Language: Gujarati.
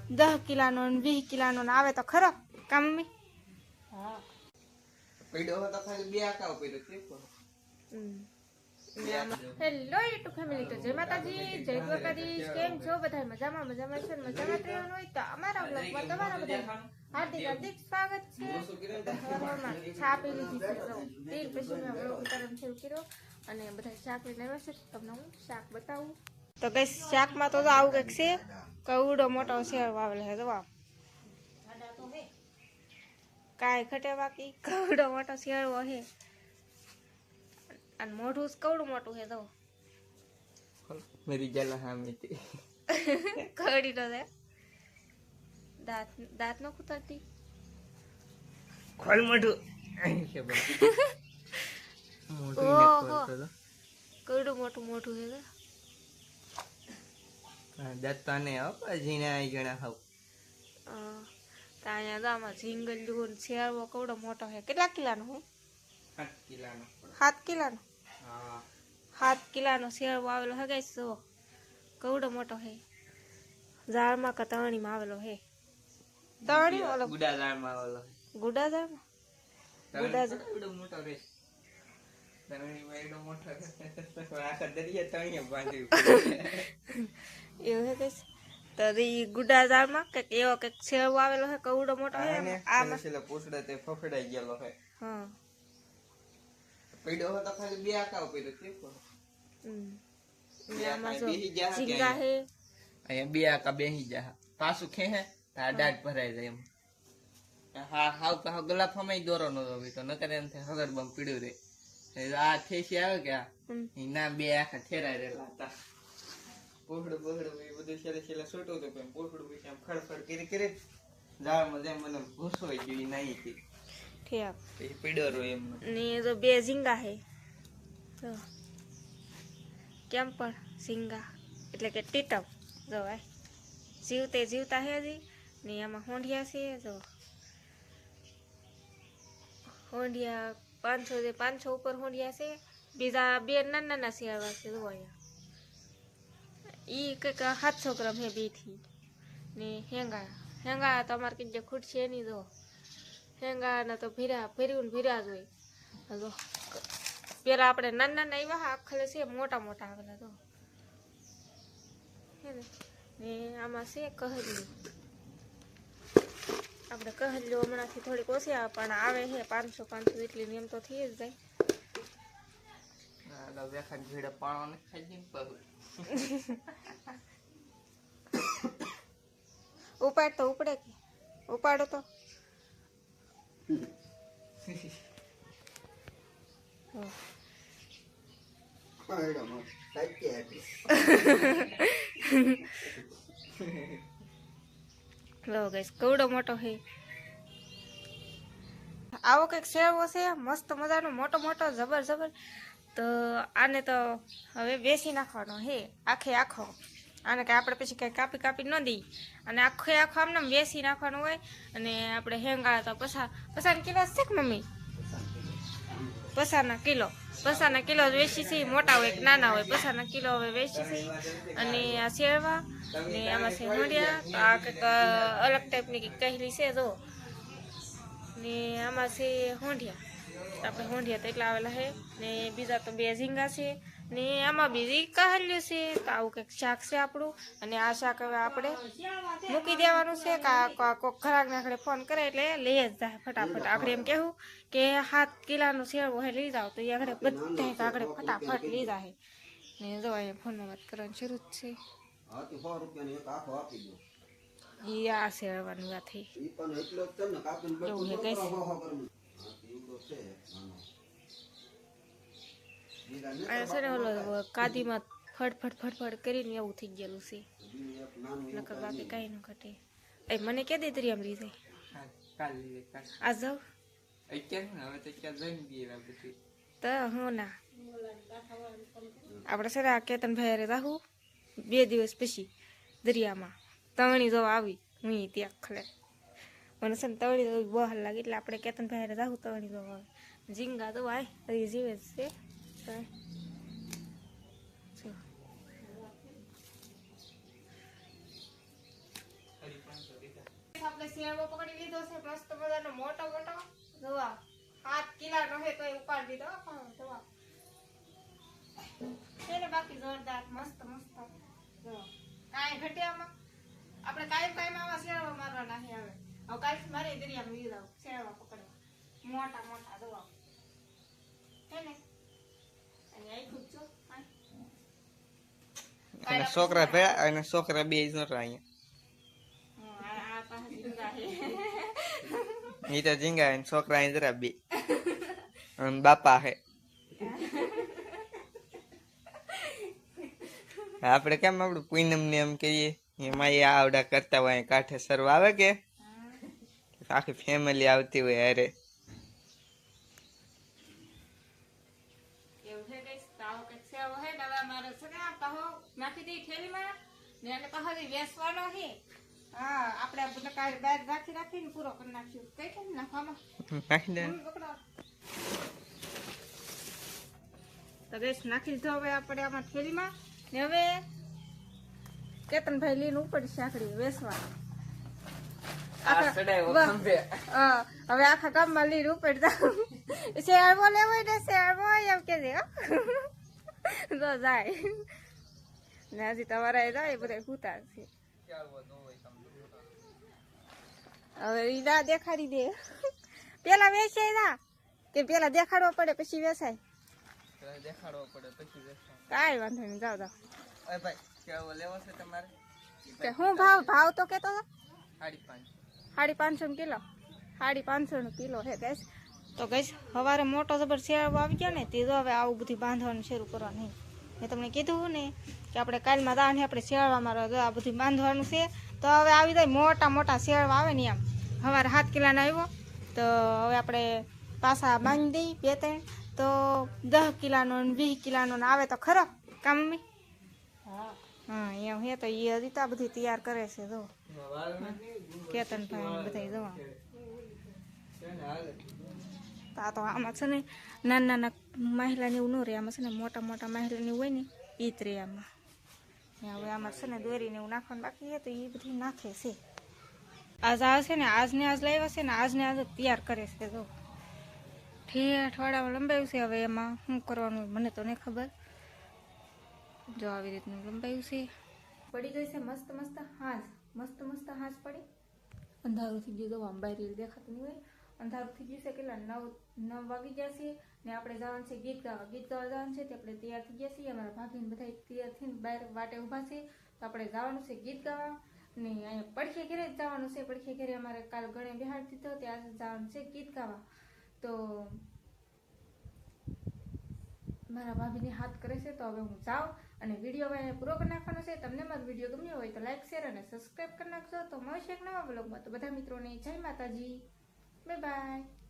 દસ કિલાનો 20 કિલાનો આવે તો ખરો કા મમ્મી? હા પડ્યો હતો ખાલી બે આકાવ પડ્યો છે હેલો યુટ્યુબ ફેમિલી, તો જય માતાજી, જય દ્વારકાધીશ. કેમ છો બધા? મજામાં મજામાં છે, મજામાં રહેવાનું હોય તો અમારા બ્લોગમાં તમારા બધા હાર્દિક હાર્દિક સ્વાગત છે. ચા પી લીધી છે, તેલ પછી મેં બ્લોગ ઉતારવાનું શરૂ કર્યો અને બધા શાક લઈને આવ્યા છે. તમને હું શાક બતાવું તો કઈ શાકમાં તો આવું કંઈક છે, કવડો મોટો શેર વાવેલો છે. તો કાંઈ ખટે બાકી કવડો મોટો શેરવો છે અને મોઢું કવડું મોટું છે. તો मेरी जला हामिती કવડી તો છે, દાંત દાંત નો કુતરતી ખોલ મોઢું કે ભાઈ મોઢું ને ખોલતો તો કવડું મોટું મોઢું છે. દત્તાને જીને આઈ ગણા હાવ ત્યાં દામાં ઝીંગલ્યું શેરવો કવડો મોટો છે. કેટલા કિલાનો હું? 7 કિલોનો 7 કિલાનો. હા 7 કિલાનો શેરવો આવેલો હે ગાઈસ. જો કવડો મોટો હે. ઝાડમાં કતરણીમાં આવેલો હે. તરણી ઓલો ગુડા ઝાડમાં આવેલો ગુડા ઝાડમાં ગુડા ઝાડ એવડો મોટો રે તરણી એવડો મોટો આખા દરિયા તણીએ બાંધ્યું એવું હે ગાઈસ. તો ઈ ગુડા ઝાડમાં કંઈક એવો કંઈક શેરવો આવેલો હે કવડો મોટો હે. આમાં છેલ્લે પોસડે તે ફફડાઈ ગયેલો હે. હા પડ્યો હતો ખાલી બે આકાવ પડ્યો છે આમાં જો ઝીંગા હે. અહીંયા બે આકા બેહી જા પાછું ખેહે તા દાઢ ભરાઈ જાય એમ. હા હાવ પાછો ગલા ફમાઈ દોરો નો તો તો નકર એમ થાય હગર બમ પીડ્યું રે. આ થેસી આવે કે ના બે આખા થેરાઈ રહેલા હતા. પોહડું પોહડું એ બધું છેલ્લે છેલ્લે છોટું હતું પણ પોહડું પછી આમ ખડખડ કરી કરી ઝાડમાં જેમ મને ઘૂસવાઈ ગયું નહીં હતી ઠીક પછી પીડ્યો રહ્યો એમ ને જો બે ઝીંગા હે. તો કેમ પણ ઝીંગા એટલે કે ટીટમ જો આ જીવતે જીવતા હે હજી ને એમાં હોંડિયા છે. જો હોંડિયા 500 ઉપર હોંડિયા છે. બીજા બે નાના નાના શેરવા છે. જો અહીંયા ઈ કંઈક 700 ગ્રામ હે બેથી. ને હેંગા તો અમારે કંઈ ખૂટશે નહીં. જો હેંગાના તો ભર્યું જ હોય. જો પેલા આપણે નાના નાના આવ્યા આખલે છે, મોટા મોટા આવેલા. તો હે ને આમાં છે કહલ્યું. આપણે કહલ્યું હમણાંથી થોડીક ઓછી આવે પણ આવે છે 500 એટલી એમ તો થઈ જ જાય. ઉપાડ તો ઉપડે કે ઉપાડો તો લો ગાઈસ કવડો મોટો હે. આવો કંઈક શેરવો છે મસ્ત મજાનો મોટો મોટો જબર જબર. તો આને તો હવે બેસી નાખવાનો હે આખો. આને કે આપણે પછી કઈ કાપી કાપી ન દઈ અને આખો આમને બેસી નાખવાનું હોય. અને આપણે હેંગા તો પસાના કિલો છે કે મમ્મી? પસાના કિલો જ વેચી છે. મોટા હોય કે નાના હોય પસાના કિલો હવે વેચી છે. અને આ શેરવા ને આમાં છે હોંડિયા. તો આ કંઈક અલગ ટાઈપની કંઈક કહેલી છે. જો ને આમાં છે હોંડિયા. આપણે હોંડિયા તો એટલા આવેલા છે. ને બીજા તો બે ઝીંગા છે. ને આમાં બીજી કહેલ્યું છે. તો આવું કંઈક શાક છે આપણું. અને આ શાક હવે આપણે મૂકી દેવાનું છે. કોઈક ઘરાકને આપણે ફોન કરે એટલે લઈ જ જાય ફટાફટ. આપણે એમ કહેવું કે 7 કિલાનો શેરવો હે લઈ જાઓ તો એ આગળ બધા આગળ ફટાફટ લઈ જાય. ને જો અહીંયા ફોનમાં વાત કરવાની શરૂ જ છે. આ શેરવાની વાત થઈ એવું હે કઈ છે ને ઓલો કાદીમાં ફટફટ કરીને એવું થઈ ગયેલું છે. નકર બાકી કઈ ન ઘટે. મને કે દે તરી આમ લઈ જાય આ જાવ તો હું ના આપણે છે ને આ કેતન ભાઈ રાહું 2 દિવસ પછી દરિયામાં તવણી જો આવી હું ત્યાં ખલે મને છે ને તવણી જો બહુ હાલ લાગે એટલે આપણે કેતન ભાઈ રાહું તવણી જો આવે. ઝીંગા તો આય હજી જીવે જ છે. શેરવો પકડી લીધો છે મસ્ત મજાનો મોટો મોટો જોવા 7 કિલોનો હે તો એ ઉપાડી દીધો જોવા એને બાકી જોરદાર મસ્ત મસ્ત જો કાંઈ ઘટ્યામાં આપણે કાયમ આવા શેરવા મારવાના છે હવે કાંઈ મારે દરિયામાં લઈ જાવ શેરવા પકડવા મોટા મોટા જોવા હે ને અને આઈ ખૂબ છો અને છોકરા ભેળા અને છોકરા બે જ નતા અહીંયા આ પાસે જીંગા હે એ તો ઝીંગા અને છોકરા અહીં જરા બે અને બાપા હે આપણે કેમ આપણું પૂનમ ને એમ કહીએ એમાં એ આવડા કરતા હોય કાંઠે સરવા આવે કે આખી ફેમિલી આવતી હોય અરે એવું છે કઈ તાવ કઈ સેવો હે ને હવે મારે છે ને આ પાહો નાખી દઈ થેલીમાં ને એટલે પાહો જે વેસવાનો છે હા આપણે બધું કાઢી બહાર રાખીને પૂરો કરી નાખ્યું કઈ કેમ નાખવામાં નાખી દે પકડો તો ગેસ નાખી દીધો હવે આપણે આમાં થેલીમાં ને હવે કેતનભાઈ લઈને ઉપડશે આખડી વેસવા હવે આખા ગામમાં લઈને ઉપડતા શેરવો લેવો ને શેરવો એમ કે તો જાય ને હજી તમારા જાય બધા ઉતાર છે હવે ઈ ના દેખાડી દે પેલા વેચાય ના કે પેલા દેખાડવો પડે પછી વેચાય દેખાડવો પડે પછી કાંઈ વાંધો નહીં જાઓ જાઓ ઓય ભાઈ કેવો લેવો છે તમારે કે હું ભાવ તો કેતો હતો 550 કિલો 550 કિલો હે ગેસ તો ગેસ સવારે મોટો જબર શેરવો આવી ગયો ને તે તો હવે આવું બધું બાંધવાનું શરૂ કરવાનું મેં તમને કીધું ને કે આપણે કાલમાં દાને આપણે શેરવામાં આ બધું બાંધવાનું છે તો હવે આવી જાય મોટા મોટા શેરવા આવે ને એમ સવારે 7 કિલોનો આવ્યો તો હવે આપણે પાછા બાંધી દઈ 2-3 તો 10 કિલોનો 20 કિલોનો આવે તો ખરો કામ મમ્મી હા એમ હે તો એ હજી તો આ બધું તૈયાર કરે છે જો કેતનભાઈ બધા જોવા તો આમાં છે ને નાના નાના મહિલાને એવું ન રહે આમાં છે ને મોટા મોટા મહિલાની હોય ને એ જ રહે આમાં હવે આમાં છે ને દોરીને એવું નાખવાનું બાકી છે તો એ બધું નાખે છે આજ આવે છે ને આજને આજ લાવ્યા છે ને આજને આજ તૈયાર કરે છે જો ઠેઠ વાળા લંબાયું છે હવે એમાં શું કરવાનું મને તો નહીં ખબર જો આવી રીતનું લંબાયું છે પડી ગઈ છે મસ્ત મસ્ત હાંસ પડી અંધારું થઈ ગયું તો આમ બહાર દેખાતું નહીં હોય અંધારું થઈ ગયું છે કેટલા 9 વાગી જશે ને આપણે જવાનું છે ગીત ગાવા જવાનું છે તે આપણે તૈયાર થઈ ગયા છીએ અમારા ભાભીને બધા તૈયાર થઈને બહાર વાટે ઊભા છે તો આપણે જવાનું છે ગીત ગાવા ને અહીંયા પડખે ઘરે જ જવાનું છે પડખે ઘરે અમારે કાલ ગણે બિહાડ દીધો ત્યાં જવાનું છે ગીત ગાવા તો મારા ભાભીને હાથ કરે છે તો હવે હું જાઉં અને વિડીયો હવે પૂરો કરી નાખવાનો છે તમને મારો વિડીયો ગમ્યો હોય તો લાઈક શેર અને સબસ્ક્રાઈબ કરી નાખજો તો મળશે એક નવા બ્લોગમાં તો બધા મિત્રોને જય માતાજી બાય બાય